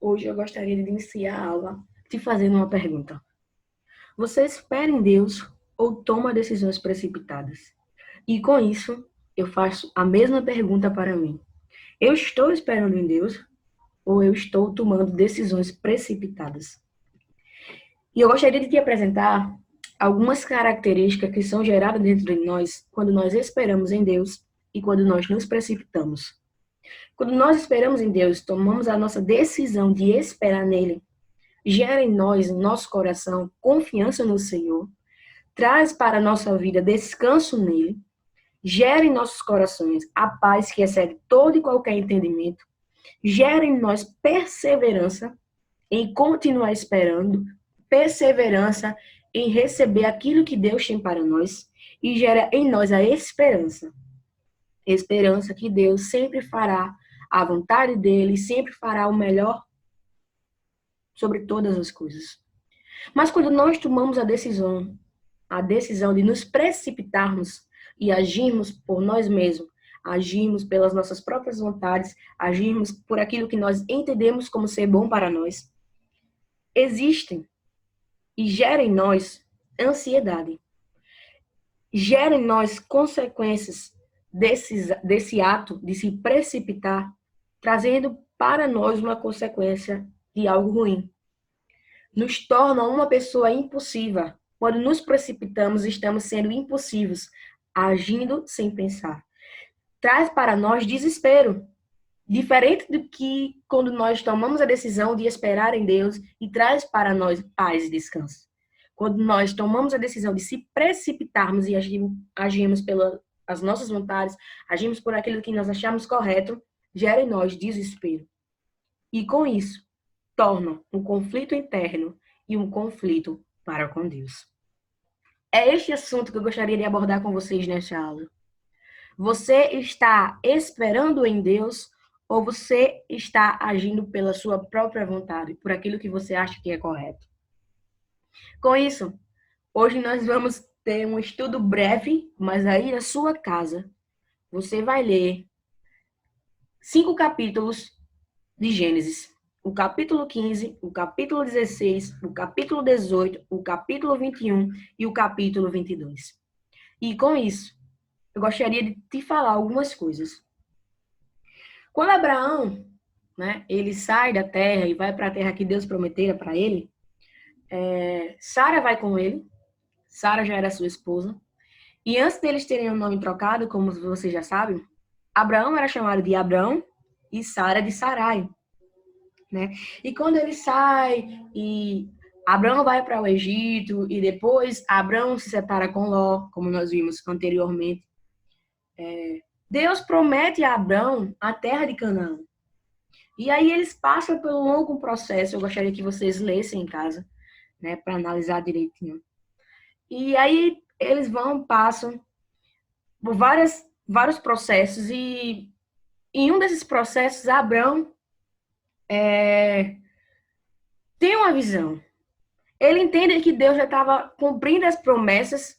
Hoje eu gostaria de iniciar a aula te fazendo uma pergunta. Você espera em Deus ou toma decisões precipitadas? E com isso, eu faço a mesma pergunta para mim. Eu estou esperando em Deus ou eu estou tomando decisões precipitadas? E eu gostaria de te apresentar algumas características que são geradas dentro de nós quando nós esperamos em Deus e quando nós nos precipitamos. Quando nós esperamos em Deus, tomamos a nossa decisão de esperar nele, gera em nós, em nosso coração, confiança no Senhor, traz para a nossa vida descanso nele, gera em nossos corações a paz que excede todo e qualquer entendimento, gera em nós perseverança em continuar esperando, perseverança em receber aquilo que Deus tem para nós e gera em nós a esperança. Esperança que Deus sempre fará a vontade dele, sempre fará o melhor sobre todas as coisas. Mas quando nós tomamos a decisão de nos precipitarmos e agirmos por nós mesmos, agirmos pelas nossas próprias vontades, agirmos por aquilo que nós entendemos como ser bom para nós, existem e gera em nós ansiedade, gera em nós consequências desse ato de se precipitar, trazendo para nós uma consequência de algo ruim. Nos torna uma pessoa impulsiva. Quando nos precipitamos, estamos sendo impulsivos, agindo sem pensar. Traz para nós desespero, diferente do que quando nós tomamos a decisão de esperar em Deus e traz para nós paz e descanso. Quando nós tomamos a decisão de se precipitarmos e agimos pelas nossas vontades, agimos por aquilo que nós achamos correto, gera em nós desespero. E com isso, torna um conflito interno e um conflito para com Deus. É este assunto que eu gostaria de abordar com vocês nesta aula. Você está esperando em Deus ou você está agindo pela sua própria vontade, por aquilo que você acha que é correto? Com isso, hoje nós vamos ter um estudo breve, mas aí na sua casa você vai ler 5 capítulos de Gênesis. O capítulo 15, o capítulo 16, o capítulo 18, o capítulo 21 e o capítulo 22. E com isso, eu gostaria de te falar algumas coisas. Quando Abraão, ele sai da terra e vai para a terra que Deus prometera para ele, Sara vai com ele. Sara já era sua esposa. E antes deles terem o nome trocado, como vocês já sabem, Abraão era chamado de Abrão e Sara de Sarai. Né? E quando ele sai e Abraão vai para o Egito e depois Abraão se separa com Ló, como nós vimos anteriormente, Deus promete a Abraão a terra de Canaã. E aí eles passam por um longo processo, eu gostaria que vocês lessem em casa, para analisar direitinho. E aí eles passam por vários processos e em um desses processos Abraão tem uma visão. Ele entende que Deus já estava cumprindo as promessas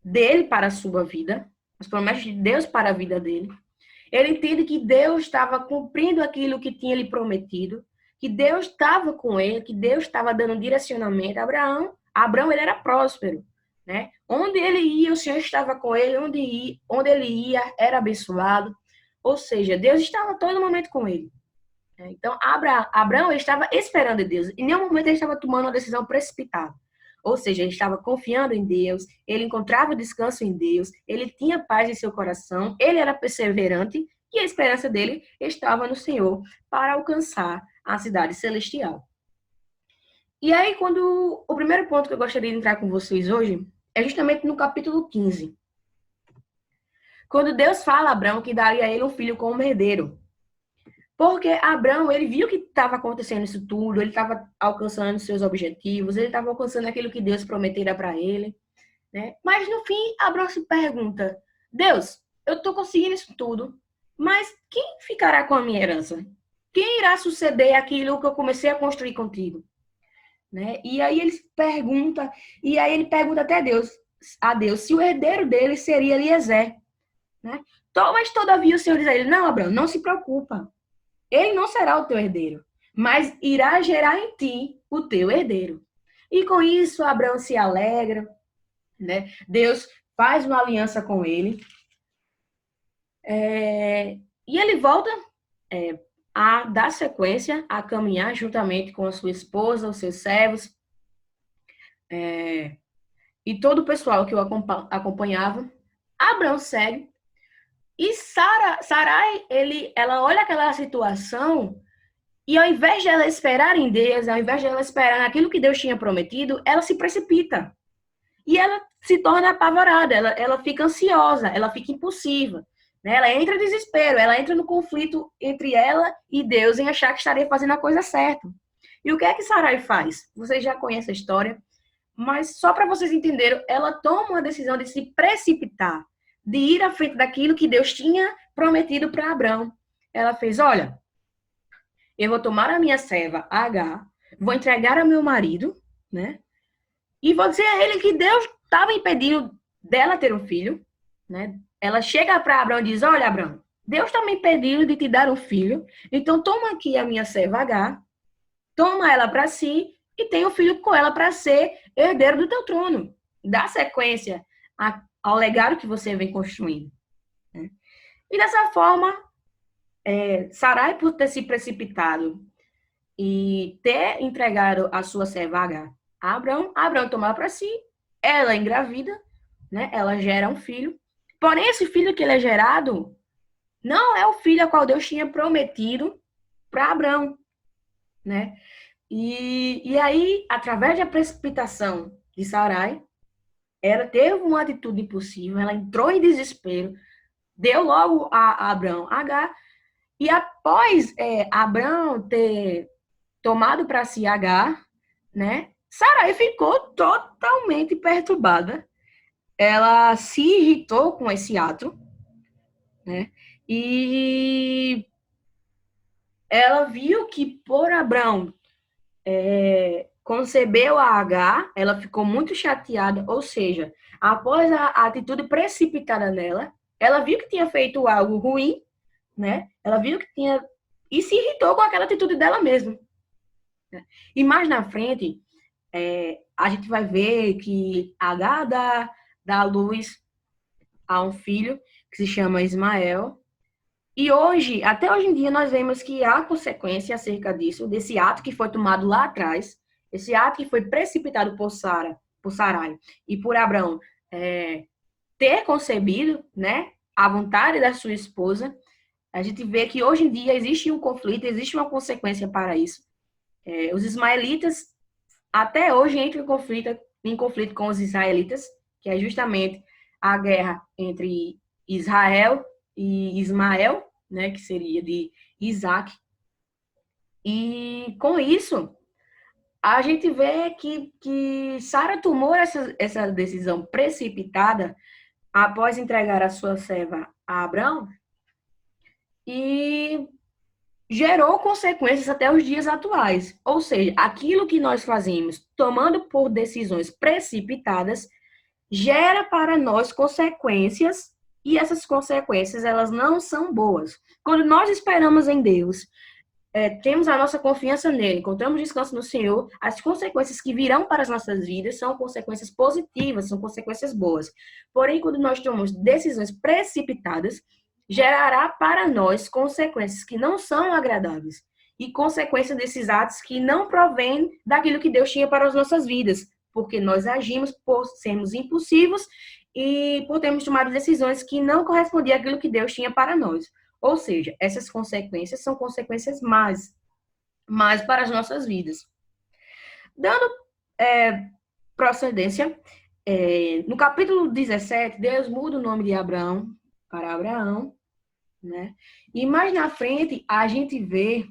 dele para a sua vida, as promessas de Deus para a vida dele. Ele entende que Deus estava cumprindo aquilo que tinha lhe prometido, que Deus estava com ele, que Deus estava dando direcionamento. Abraão ele era próspero, né? Onde ele ia, o Senhor estava com ele, onde ele ia, era abençoado. Ou seja, Deus estava a todo momento com ele. Então, Abraão estava esperando em Deus. Em nenhum momento ele estava tomando uma decisão precipitada. Ou seja, ele estava confiando em Deus, ele encontrava descanso em Deus, ele tinha paz em seu coração, ele era perseverante e a esperança dele estava no Senhor para alcançar a cidade celestial. E aí, o primeiro ponto que eu gostaria de entrar com vocês hoje é justamente no capítulo 15. Quando Deus fala a Abraão que daria a ele um filho como herdeiro. Porque Abraão, ele viu que estava acontecendo isso tudo, ele estava alcançando seus objetivos, ele estava alcançando aquilo que Deus prometera para ele, né? Mas no fim, Abraão se pergunta: Deus, eu estou conseguindo isso tudo, mas quem ficará com a minha herança? Quem irá suceder aquilo que eu comecei a construir contigo? Né? E aí ele pergunta até a Deus se o herdeiro dele seria Eliezer, né? Mas todavia o Senhor diz a ele: não, Abraão, não se preocupa. Ele não será o teu herdeiro. mas irá gerar em ti o teu herdeiro. E com isso, Abraão se alegra, né? Deus faz uma aliança com ele. E ele volta a dar sequência, a caminhar juntamente com a sua esposa, os seus servos, e todo o pessoal que o acompanhava. Abraão segue. E Sarai, ela olha aquela situação e ao invés de ela esperar em Deus, ao invés de ela esperar naquilo que Deus tinha prometido, ela se precipita. E ela se torna apavorada, ela fica ansiosa, ela fica impulsiva. Né? Ela entra em desespero, ela entra no conflito entre ela e Deus em achar que estaria fazendo a coisa certa. E o que é que Sarai faz? Vocês já conhecem a história, mas só para vocês entenderem, ela toma uma decisão de se precipitar, de ir à frente daquilo que Deus tinha prometido para Abraão. Ela fez, olha, eu vou tomar a minha serva Agar, vou entregar a meu marido, né? E vou dizer a ele que Deus estava impedindo dela ter um filho, né? Ela chega para Abraão e diz, olha, Abraão, Deus está me impedindo de te dar um filho, então toma aqui a minha serva Agar, toma ela para si e tenha um filho com ela para ser herdeiro do teu trono. Dá sequência ao legado que você vem construindo. Né? E dessa forma, Sarai, por ter se precipitado e ter entregado a sua serva Agar a Abraão toma para si, ela engravida, né? Ela gera um filho. Porém, esse filho que ele é gerado não é o filho a qual Deus tinha prometido para Abraão, né? E aí, através da precipitação de Sarai, ela teve uma atitude impulsiva, ela entrou em desespero, deu logo a Abraão Agar, e após Abraão ter tomado para si Agar, né? Sarai ficou totalmente perturbada. Ela se irritou com esse ato, né? E ela viu que por Abraão concebeu a Agar, ela ficou muito chateada, ou seja, após a atitude precipitada nela, ela viu que tinha feito algo ruim, né? Ela viu que tinha e se irritou com aquela atitude dela mesma. E mais na frente, a gente vai ver que Agar dá luz a um filho que se chama Ismael. E hoje, até hoje em dia, nós vemos que há consequência acerca disso, desse ato que foi tomado lá atrás, esse ato que foi precipitado por Sarai e por Abraão ter concebido, né, a vontade da sua esposa. A gente vê que hoje em dia existe um conflito, existe uma consequência para isso. Os ismaelitas até hoje entram em conflito com os israelitas, que é justamente a guerra entre Israel e Ismael, né, que seria de Isaac. E com isso, a gente vê que Sara tomou essa decisão precipitada após entregar a sua serva a Abraão e gerou consequências até os dias atuais. Ou seja, aquilo que nós fazemos tomando por decisões precipitadas gera para nós consequências e essas consequências elas não são boas. Quando nós esperamos em Deus, temos a nossa confiança nele, encontramos descanso no Senhor, as consequências que virão para as nossas vidas são consequências positivas, são consequências boas. Porém, quando nós tomamos decisões precipitadas, gerará para nós consequências que não são agradáveis e consequências desses atos que não provêm daquilo que Deus tinha para as nossas vidas, porque nós agimos por sermos impulsivos e por termos tomado decisões que não correspondiam àquilo que Deus tinha para nós. Ou seja, essas consequências são consequências más para as nossas vidas. Dando procedência, no capítulo 17, Deus muda o nome de Abraão para Abraão, né? E mais na frente, a gente vê,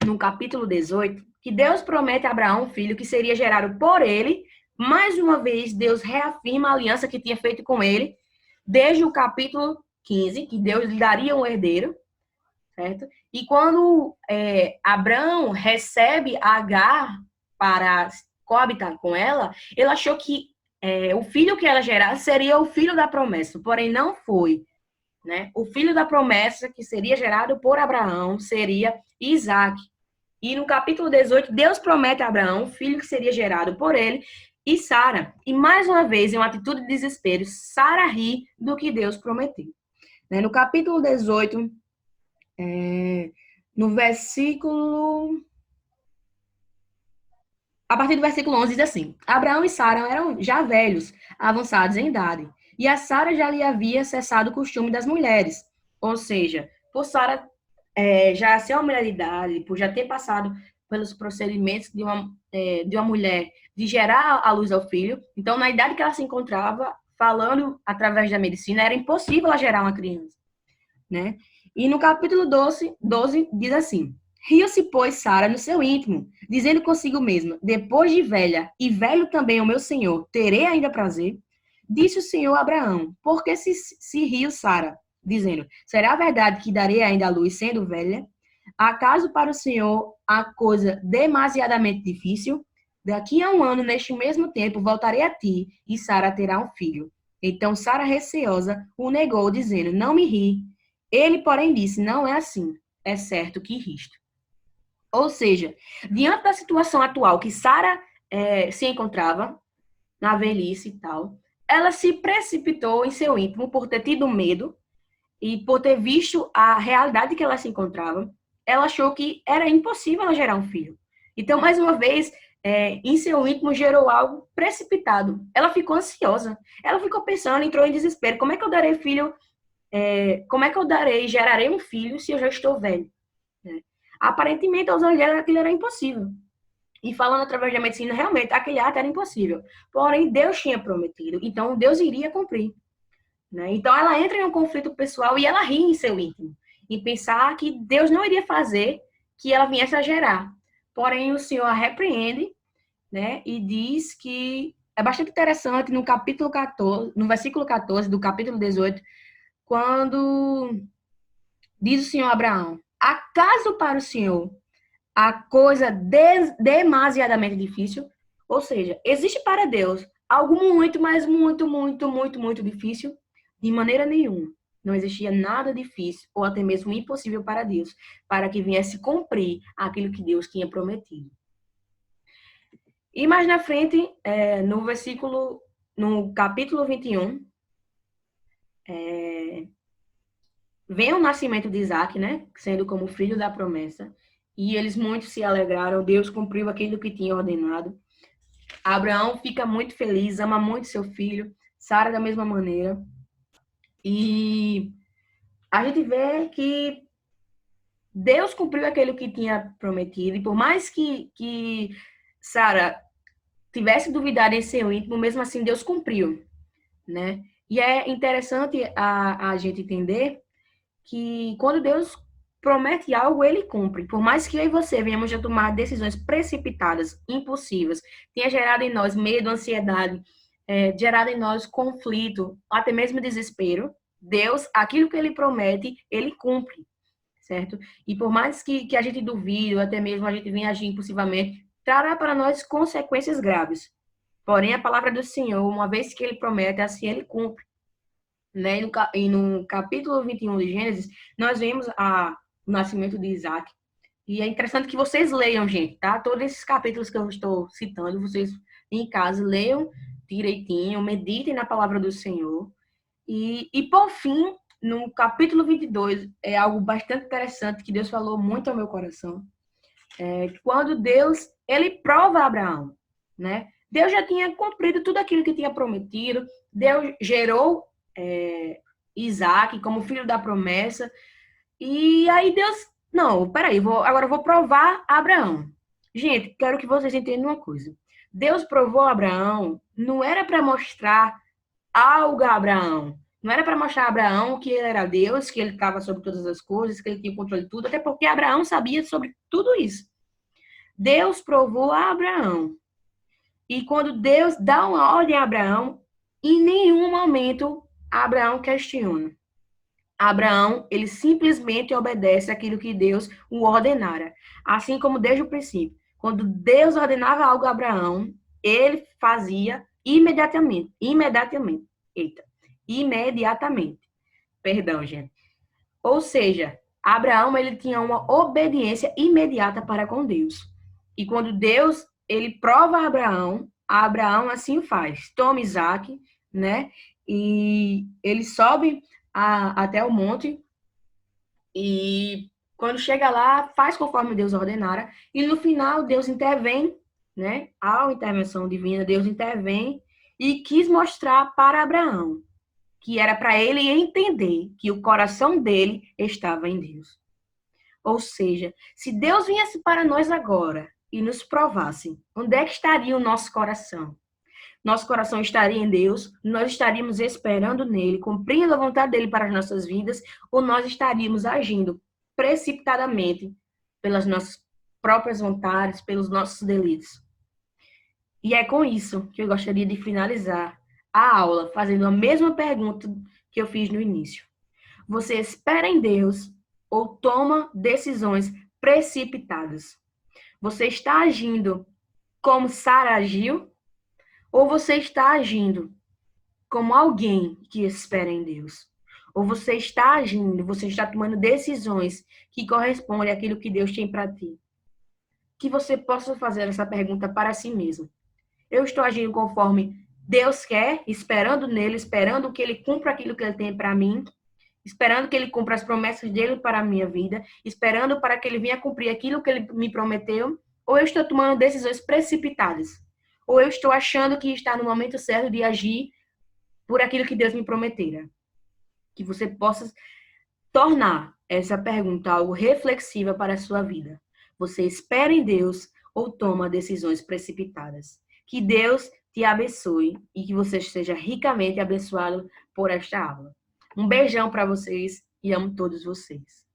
no capítulo 18, que Deus promete a Abraão um filho que seria gerado por ele. Mais uma vez, Deus reafirma a aliança que tinha feito com ele, desde o capítulo 15, que Deus lhe daria um herdeiro, certo? E quando Abraão recebe Agar para coabitar com ela, ele achou que o filho que ela gerasse seria o filho da promessa, porém não foi. Né? O filho da promessa que seria gerado por Abraão seria Isaac. E no capítulo 18, Deus promete a Abraão um filho que seria gerado por ele e Sara. E mais uma vez, em uma atitude de desespero, Sara ri do que Deus prometeu. No capítulo 18, no versículo... A partir do versículo 11 diz assim: Abraão e Sara eram já velhos, avançados em idade, e a Sara já lhe havia cessado o costume das mulheres. Ou seja, por Sara já ser uma mulher de idade, por já ter passado pelos procedimentos de uma mulher de gerar a luz ao filho, então, na idade que ela se encontrava, falando através da medicina, era impossível ela gerar uma criança, né? E no capítulo 12 diz assim: Riu-se, pois, Sara no seu íntimo, dizendo consigo mesma: Depois de velha, e velho também o meu senhor, terei ainda prazer? Disse o Senhor a Abraão: Por que se riu Sara? Dizendo: Será verdade que darei ainda a luz sendo velha? Acaso para o Senhor a coisa demasiadamente difícil? Daqui a um ano, neste mesmo tempo, voltarei a ti, e Sara terá um filho. Então Sara, receosa, o negou, dizendo: Não me ri. Ele, porém, disse: Não é assim. É certo que riste. Ou seja, diante da situação atual que Sara se encontrava, na velhice e tal, ela se precipitou em seu íntimo por ter tido medo e por ter visto a realidade que ela se encontrava. Ela achou que era impossível ela gerar um filho. Então, mais uma vez, em seu íntimo gerou algo precipitado. Ela ficou ansiosa. Ela ficou pensando, entrou em desespero. Como é que eu darei filho? Como é que eu gerarei um filho se eu já estou velho? Aparentemente, aos olhos dela, aquilo era impossível. E falando através da medicina, realmente, aquele ato era impossível. Porém, Deus tinha prometido, então Deus iria cumprir. Né? Então, ela entra em um conflito pessoal e ela ri em seu íntimo, em pensar que Deus não iria fazer que ela viesse a gerar. Porém, o Senhor a repreende, né? E diz que é bastante interessante no capítulo 14, no versículo 14 do capítulo 18, quando diz o Senhor a Abraão: Acaso para o Senhor a coisa demasiadamente difícil? Ou seja, existe para Deus algo muito, mas muito, muito, muito, muito difícil? De maneira nenhuma. Não existia nada difícil ou até mesmo impossível para Deus, para que viesse cumprir aquilo que Deus tinha prometido. E mais na frente, no capítulo 21, vem o nascimento de Isaac, né? Sendo como filho da promessa. E eles muito se alegraram. Deus cumpriu aquilo que tinha ordenado. Abraão fica muito feliz, ama muito seu filho. Sara da mesma maneira. E a gente vê que Deus cumpriu aquilo que tinha prometido. E por mais que Sara tivesse duvidado em seu íntimo, mesmo assim Deus cumpriu, né? E é interessante a gente entender que quando Deus promete algo, ele cumpre. Por mais que eu e você venhamos a tomar decisões precipitadas, impossíveis, tenha gerado em nós medo, ansiedade, gerado em nós conflito, até mesmo desespero, Deus, aquilo que ele promete, ele cumpre, certo? E por mais que a gente duvide, ou até mesmo a gente venha agir impulsivamente, trará para nós consequências graves. Porém, a palavra do Senhor, uma vez que ele promete, assim ele cumpre. Né? E no capítulo 21 de Gênesis, nós vemos o nascimento de Isaac. E é interessante que vocês leiam, gente, tá? Todos esses capítulos que eu estou citando, vocês em casa leiam direitinho, meditem na palavra do Senhor. E por fim, no capítulo 22, é algo bastante interessante que Deus falou muito ao meu coração. Quando Deus, ele prova a Abraão, né? Deus já tinha cumprido tudo aquilo que tinha prometido. Deus gerou Isaac como filho da promessa. E aí Deus, não, peraí, agora eu vou provar Abraão. Gente, quero que vocês entendam uma coisa. Deus provou Abraão, não era para mostrar algo a Abraão. Não era para mostrar a Abraão que ele era Deus, que ele estava sobre todas as coisas, que ele tinha o controle de tudo, até porque Abraão sabia sobre tudo isso. Deus provou a Abraão. E quando Deus dá uma ordem a Abraão, em nenhum momento Abraão questiona. Abraão, ele simplesmente obedece aquilo que Deus o ordenara. Assim como desde o princípio. Quando Deus ordenava algo a Abraão, ele fazia imediatamente. Imediatamente. Perdão, gente. Ou seja, Abraão, ele tinha uma obediência imediata para com Deus. E quando Deus, ele prova a Abraão assim o faz. Toma Isaac, né? E ele sobe até o monte e quando chega lá, faz conforme Deus ordenara. E no final, Deus intervém, né? A intervenção divina, Deus intervém e quis mostrar para Abraão que era para ele entender que o coração dele estava em Deus. Ou seja, se Deus viesse para nós agora e nos provasse, onde é que estaria o nosso coração? Nosso coração estaria em Deus, nós estaríamos esperando nele, cumprindo a vontade dele para as nossas vidas, ou nós estaríamos agindo precipitadamente pelas nossas próprias vontades, pelos nossos delitos. E é com isso que eu gostaria de finalizar a aula, fazendo a mesma pergunta que eu fiz no início. Você espera em Deus ou toma decisões precipitadas? Você está agindo como Sara agiu? Ou você está agindo como alguém que espera em Deus? Ou você está agindo, você está tomando decisões que correspondem àquilo que Deus tem para ti? Que você possa fazer essa pergunta para si mesmo. Eu estou agindo conforme Deus quer, esperando nele, esperando que ele cumpra aquilo que ele tem para mim, esperando que ele cumpra as promessas dele para a minha vida, esperando para que ele venha cumprir aquilo que ele me prometeu, ou eu estou tomando decisões precipitadas? Ou eu estou achando que está no momento certo de agir por aquilo que Deus me prometera? Que você possa tornar essa pergunta algo reflexiva para a sua vida. Você espera em Deus ou toma decisões precipitadas? Que Deus te abençoe e que você seja ricamente abençoado por esta aula. Um beijão para vocês e amo todos vocês.